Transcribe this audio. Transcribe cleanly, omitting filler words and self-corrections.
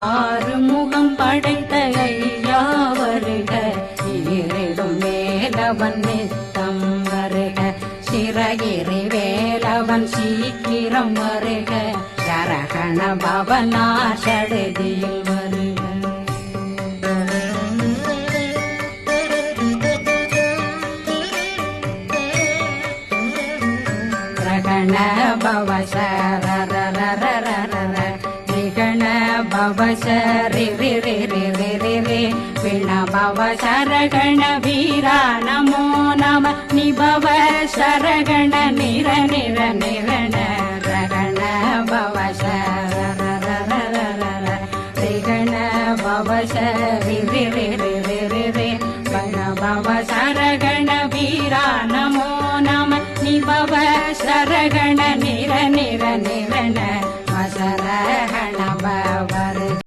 ஆறுமுகம் படைத்த ஐயா வருக, ஈரிடும் வேலவன் நித்தம் வருக, சிறகிரி வேலவன் சீக்கிரம் வருக, சரகண பவனா சடுதியில் வருக. ரகண பவ சரரரரரர விகண பவ சரி ரி ரி ரி ரி ரி ரி விண பவ சரகண வீரா நமோ நம நிபவ சரகண நிர நிர நிரண ரகண பவ சரரரரரர விகண பவ சரி ரி ரி ரி ரி ரி ரி விண பவ சரகண வீரா நமோ நம நிபவ சரகண நிர நிர நிரண வசரகண பவர